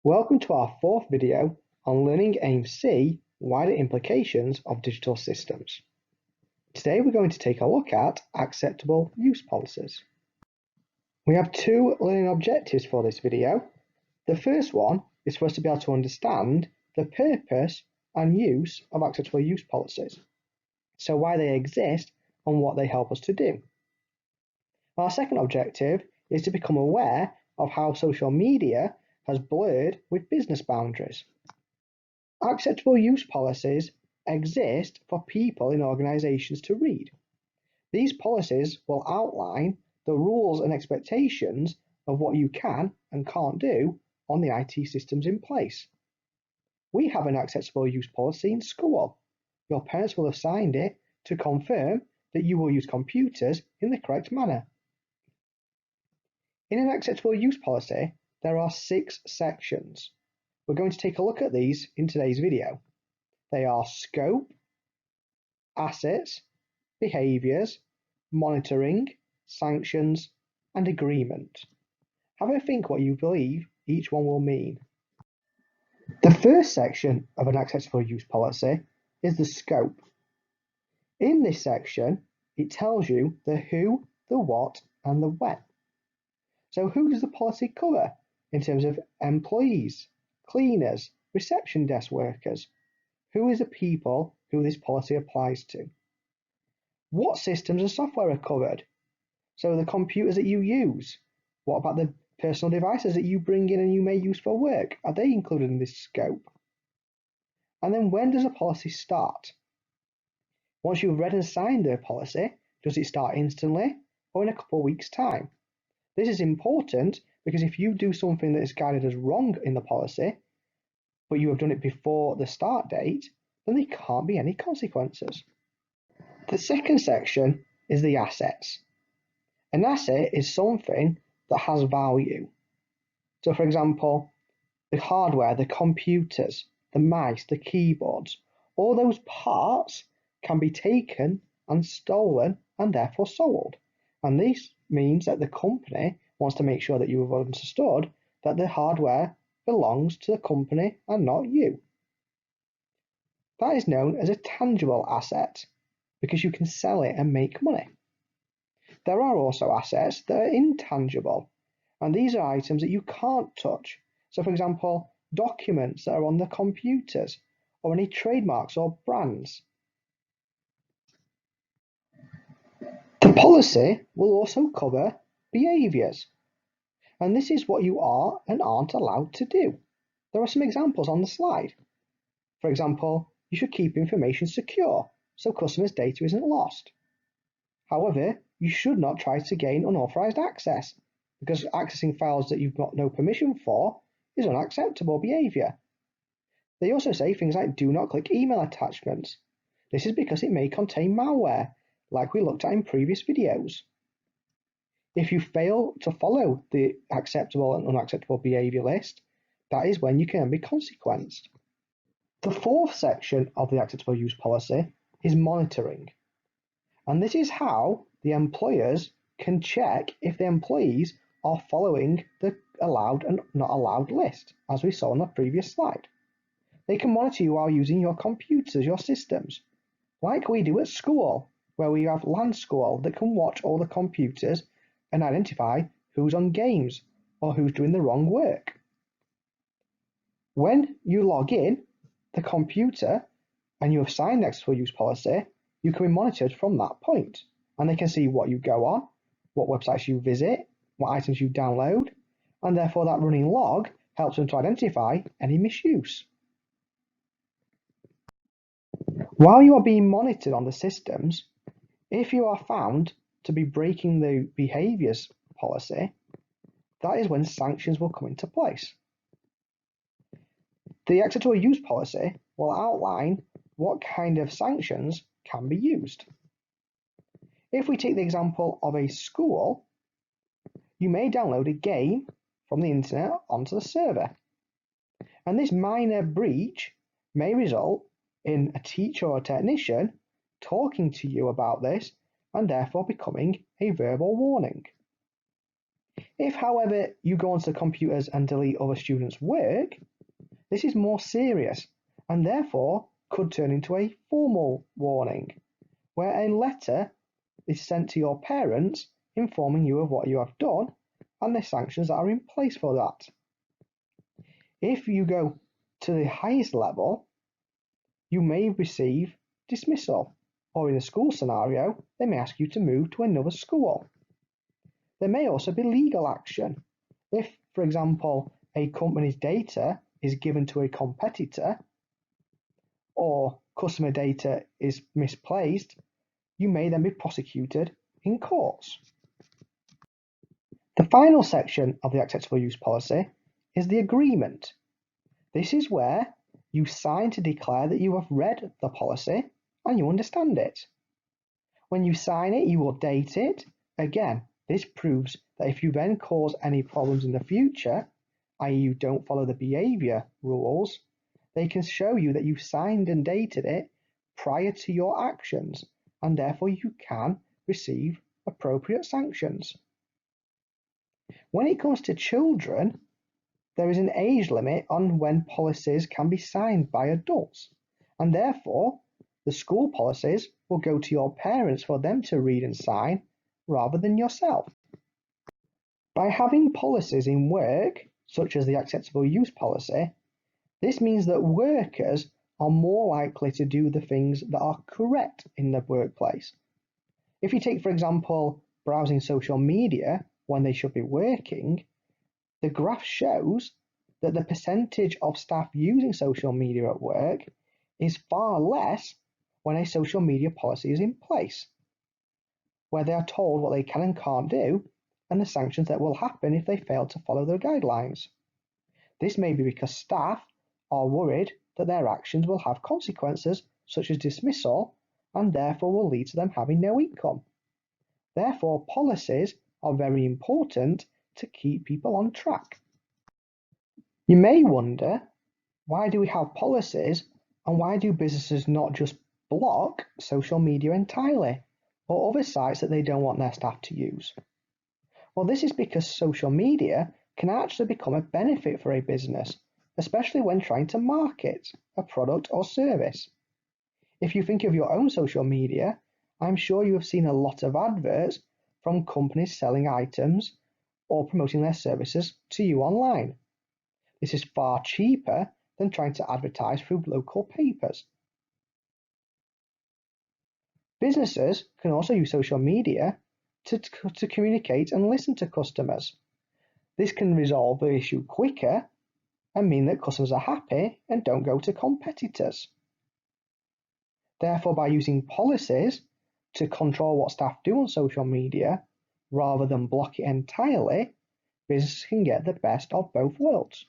Welcome to our fourth video on Learning Aim C, Wider Implications of Digital Systems. Today we're going to take a look at acceptable use policies. We have two learning objectives for this video. The first one is for us to be able to understand the purpose and use of acceptable use policies, so why they exist and what they help us to do. Our second objective is to become aware of how social media has blurred with business boundaries. Acceptable use policies exist for people in organisations to read. These policies will outline the rules and expectations of what you can and can't do on the IT systems in place. We have an acceptable use policy in school. Your parents will have signed it to confirm that you will use computers in the correct manner. In an acceptable use policy, there are 6 sections. We're going to take a look at these in today's video. They are scope, assets, behaviours, monitoring, sanctions, and agreement. Have a think what you believe each one will mean. The first section of an acceptable use policy is the scope. In this section, it tells you the who, the what, and the when. So who does the policy cover in terms of employees, cleaners, reception desk workers? Who is the people who this policy applies to? What systems and software are covered? So the computers that you use. What about the personal devices that you bring in and you may use for work? Are they included in this scope? And then when does a policy start? Once you've read and signed the policy, does it start instantly or in a couple of weeks' time? This is important because if you do something that is guided as wrong in the policy, but you have done it before the start date, then there can't be any consequences. The second section is the assets. An asset is something that has value. So for example, the hardware, the computers, the mice, the keyboards, all those parts can be taken and stolen and therefore sold. And this means that the company wants to make sure that you have understood that the hardware belongs to the company and not you. That is known as a tangible asset because you can sell it and make money. There are also assets that are intangible, and these are items that you can't touch. So for example, documents that are on the computers or any trademarks or brands. The policy will also cover behaviours, and this is what you are and aren't allowed to do. There are some examples on the slide. For example, you should keep information secure so customers' data isn't lost. However, you should not try to gain unauthorized access because accessing files that you've got no permission for is unacceptable behavior. They also say things like do not click email attachments. This is because it may contain malware, like we looked at in previous videos. If you fail to follow the acceptable and unacceptable behavior list, that is when you can be consequenced. The fourth section of the acceptable use policy is monitoring. And this is how the employers can check if the employees are following the allowed and not allowed list, as we saw on the previous slide. They can monitor you while using your computers, your systems, like we do at school, where we have LAN school that can watch all the computers and identify who's on games or who's doing the wrong work. When you log in the computer and you have signed the acceptable use policy, you can be monitored from that point, and they can see what you go on, what websites you visit, what items you download, and therefore that running log helps them to identify any misuse. While you are being monitored on the systems, if you are found to be breaking the behaviours policy, that is when sanctions will come into place. The acceptable use policy will outline what kind of sanctions can be used. If we take the example of a school, you may download a game from the internet onto the server. And this minor breach may result in a teacher or a technician talking to you about this and therefore becoming a verbal warning. If, however, you go onto the computers and delete other students' work, this is more serious and therefore could turn into a formal warning, where a letter is sent to your parents informing you of what you have done and the sanctions that are in place for that. If you go to the highest level, you may receive dismissal, or in a school scenario, they may ask you to move to another school. There may also be legal action. If, for example, a company's data is given to a competitor or customer data is misplaced, you may then be prosecuted in courts. The final section of the acceptable use policy is the agreement. This is where you sign to declare that you have read the policy and you understand it. When you sign it, you will date it. Again, this proves that if you then cause any problems in the future, i.e. you don't follow the behaviour rules, they can show you that you signed and dated it prior to your actions, and therefore you can receive appropriate sanctions. When it comes to children, there is an age limit on when policies can be signed by adults, and therefore the school policies will go to your parents for them to read and sign rather than yourself. By having policies in work, such as the acceptable use policy, this means that workers are more likely to do the things that are correct in the workplace. If you take, for example, browsing social media when they should be working, the graph shows that the percentage of staff using social media at work is far less when a social media policy is in place, where they are told what they can and can't do and the sanctions that will happen if they fail to follow the guidelines. This may be because staff are worried that their actions will have consequences such as dismissal and therefore will lead to them having no income. Therefore, policies are very important to keep people on track. You may wonder, why do we have policies and why do businesses not just block social media entirely or other sites that they don't want their staff to use? Well, this is because social media can actually become a benefit for a business, especially when trying to market a product or service. If you think of your own social media, I'm sure you have seen a lot of adverts from companies selling items or promoting their services to you online. This is far cheaper than trying to advertise through local papers. Businesses can also use social media to communicate and listen to customers. This can resolve the issue quicker and mean that customers are happy and don't go to competitors. Therefore, by using policies to control what staff do on social media, rather than block it entirely, businesses can get the best of both worlds.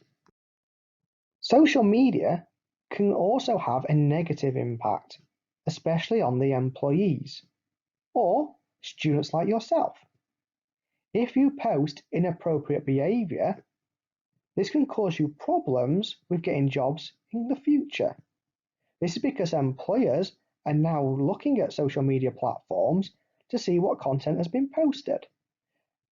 Social media can also have a negative impact, especially on the employees or students like yourself. If you post inappropriate behaviour, this can cause you problems with getting jobs in the future. This is because employers are now looking at social media platforms to see what content has been posted,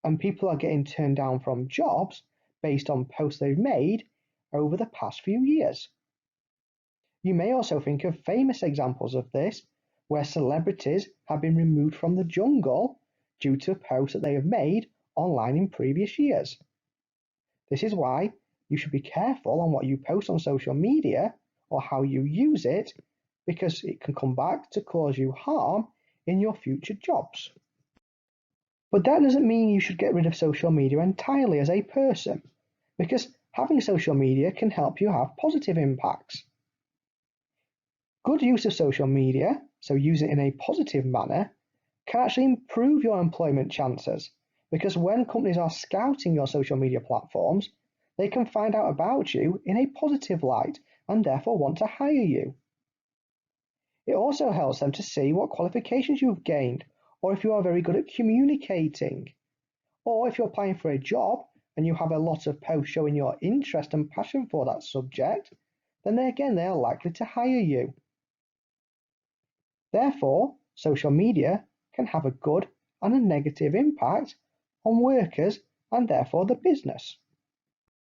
and people are getting turned down from jobs based on posts they've made over the past few years. You may also think of famous examples of this, where celebrities have been removed from the jungle due to posts that they have made online in previous years. This is why you should be careful on what you post on social media or how you use it, because it can come back to cause you harm in your future jobs. But that doesn't mean you should get rid of social media entirely as a person, because having social media can help you have positive impacts. Good use of social media, so use it in a positive manner, can actually improve your employment chances, because when companies are scouting your social media platforms, they can find out about you in a positive light and therefore want to hire you. It also helps them to see what qualifications you've gained, or if you are very good at communicating, or if you're applying for a job and you have a lot of posts showing your interest and passion for that subject, then they are likely to hire you. Therefore, social media can have a good and a negative impact on workers and therefore the business.